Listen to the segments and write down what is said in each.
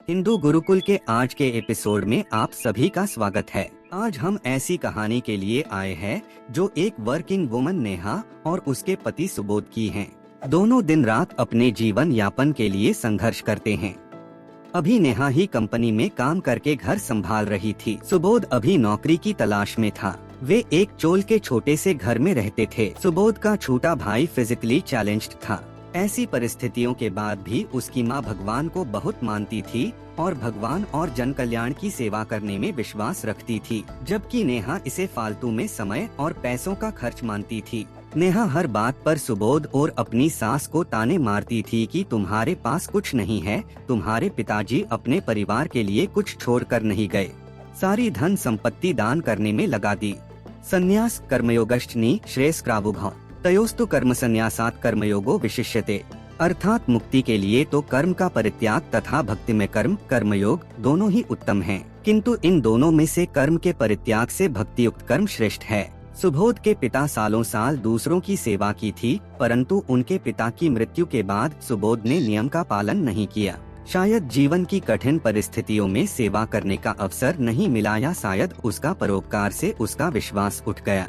हिंदू गुरुकुल के आज के एपिसोड में आप सभी का स्वागत है। आज हम ऐसी कहानी के लिए आए हैं जो एक वर्किंग वुमन नेहा और उसके पति सुबोध की है। दोनों दिन रात अपने जीवन यापन के लिए संघर्ष करते हैं। अभी नेहा ही कंपनी में काम करके घर संभाल रही थी। सुबोध अभी नौकरी की तलाश में था। वे एक चोल के छोटे से घर में रहते थे। सुबोध का छोटा भाई फिजिकली चैलेंज्ड था। ऐसी परिस्थितियों के बाद भी उसकी मां भगवान को बहुत मानती थी और भगवान और जन कल्याण की सेवा करने में विश्वास रखती थी, जबकि नेहा इसे फालतू में समय और पैसों का खर्च मानती थी। नेहा हर बात पर सुबोध और अपनी सास को ताने मारती थी कि तुम्हारे पास कुछ नहीं है, तुम्हारे पिताजी अपने परिवार के लिए कुछ छोड़कर नहीं गए, सारी धन संपत्ति दान करने में लगा दी। संन्यास कर्मयोगश्चनी श्रेयस्क्रावुभव तयोस्तु कर्म संन्यासात् कर्मयोगो विशिष्यते, अर्थात मुक्ति के लिए तो कर्म का परित्याग तथा भक्ति में कर्मयोग दोनों ही उत्तम हैं, किंतु इन दोनों में से कर्म के परित्याग से भक्ति युक्त कर्म श्रेष्ठ है। सुबोध के पिता सालों साल दूसरों की सेवा की थी, परंतु उनके पिता की मृत्यु के बाद सुबोध ने नियम का पालन नहीं किया। शायद जीवन की कठिन परिस्थितियों में सेवा करने का अवसर नहीं मिला या शायद उसका परोपकार से उसका विश्वास उठ गया।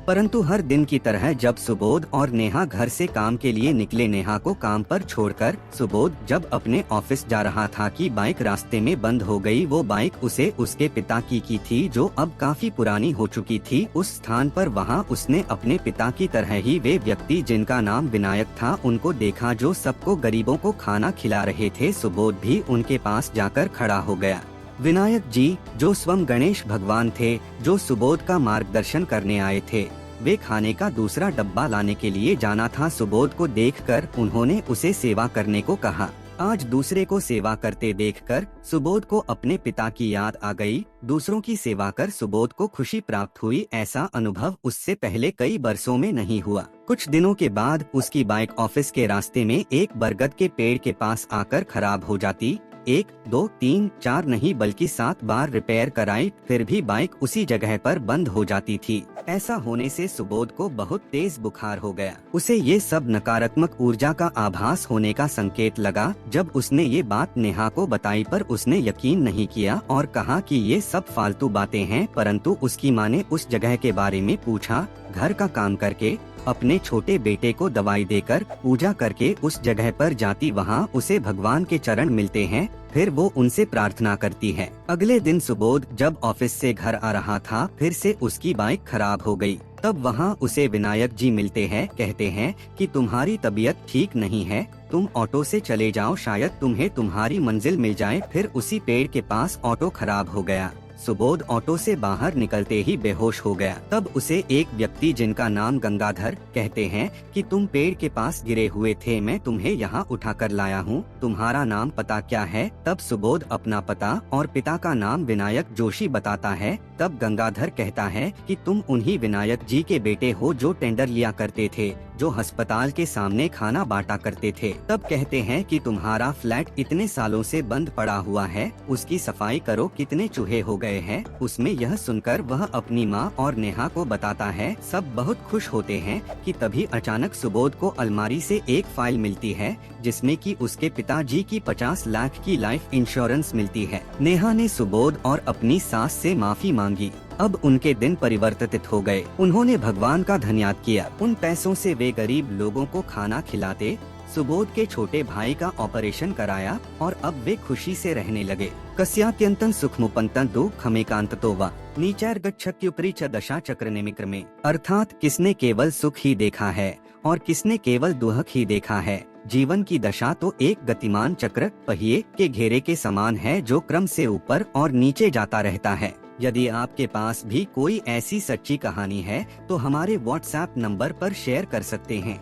परंतु हर दिन की तरह जब सुबोध और नेहा घर से काम के लिए निकले, नेहा को काम पर छोड़कर सुबोध जब अपने ऑफिस जा रहा था कि बाइक रास्ते में बंद हो गई। वो बाइक उसे उसके पिता की थी, जो अब काफी पुरानी हो चुकी थी। उस स्थान पर वहां उसने अपने पिता की तरह ही वे व्यक्ति जिनका नाम विनायक था उनको देखा, जो सबको गरीबों को खाना खिला रहे थे। सुबोध भी उनके पास जाकर खड़ा हो गया। विनायक जी, जो स्वयं गणेश भगवान थे, जो सुबोध का मार्गदर्शन करने आए थे, वे खाने का दूसरा डब्बा लाने के लिए जाना था। सुबोध को देखकर उन्होंने उसे सेवा करने को कहा। आज दूसरे को सेवा करते देखकर सुबोध को अपने पिता की याद आ गई। दूसरों की सेवा कर सुबोध को खुशी प्राप्त हुई। ऐसा अनुभव उससे पहले कई बरसों में नहीं हुआ। कुछ दिनों के बाद उसकी बाइक ऑफिस के रास्ते में एक बरगद के पेड़ के पास आकर खराब हो जाती। 1, 2, 3, 4 नहीं बल्कि 7 बार रिपेयर कराई, फिर भी बाइक उसी जगह पर बंद हो जाती थी। ऐसा होने से सुबोध को बहुत तेज बुखार हो गया। उसे ये सब नकारात्मक ऊर्जा का आभास होने का संकेत लगा। जब उसने ये बात नेहा को बताई पर उसने यकीन नहीं किया और कहा कि ये सब फालतू बातें हैं। परंतु उसकी माँ ने उस जगह के बारे में पूछा। घर का काम करके अपने छोटे बेटे को दवाई देकर पूजा करके उस जगह पर जाती, वहाँ उसे भगवान के चरण मिलते हैं, फिर वो उनसे प्रार्थना करती है। अगले दिन सुबोध जब ऑफिस से घर आ रहा था, फिर से उसकी बाइक खराब हो गई। तब वहाँ उसे विनायक जी मिलते हैं। कहते हैं कि तुम्हारी तबीयत ठीक नहीं है, तुम ऑटो से चले जाओ, शायद तुम्हें तुम्हारी मंजिल मिल जाए। फिर उसी पेड़ के पास ऑटो खराब हो गया। सुबोध ऑटो से बाहर निकलते ही बेहोश हो गया। तब उसे एक व्यक्ति जिनका नाम गंगाधर कहते हैं कि तुम पेड़ के पास गिरे हुए थे, मैं तुम्हें यहाँ उठा कर लाया हूँ, तुम्हारा नाम पता क्या है? तब सुबोध अपना पता और पिता का नाम विनायक जोशी बताता है। तब गंगाधर कहता है कि तुम उन्हीं विनायक जी के बेटे हो जो टेंडर लिया करते थे, जो अस्पताल के सामने खाना बांटा करते थे। तब कहते हैं कि तुम्हारा फ्लैट इतने सालों से बंद पड़ा हुआ है, उसकी सफाई करो, कितने चूहे हो गए हैं। उसमें यह सुनकर वह अपनी माँ और नेहा को बताता है। सब बहुत खुश होते हैं कि तभी अचानक सुबोध को अलमारी से एक फाइल मिलती है जिसमें कि उसके पिताजी की 50 लाख की लाइफ इंश्योरेंस मिलती है। नेहा ने सुबोध और अपनी सास से माफी मांगी। अब उनके दिन परिवर्तित हो गए। उन्होंने भगवान का धन्यवाद किया। उन पैसों से वे गरीब लोगों को खाना खिलाते, सुबोध के छोटे भाई का ऑपरेशन कराया और अब वे खुशी से रहने लगे। कस्यात्यंतं सुखमुपंतं दुःखमेकांततो वा नीचैर्गच्छत्युपरि च दशा चक्र निमिक्रमे, अर्थात किसने केवल सुख ही देखा है और किसने केवल दुख ही देखा है। जीवन की दशा तो एक गतिमान चक्र पहिए के घेरे के समान है, जो क्रम से ऊपर और नीचे जाता रहता है। यदि आपके पास भी कोई ऐसी सच्ची कहानी है तो हमारे व्हाट्सएप नंबर पर शेयर कर सकते हैं।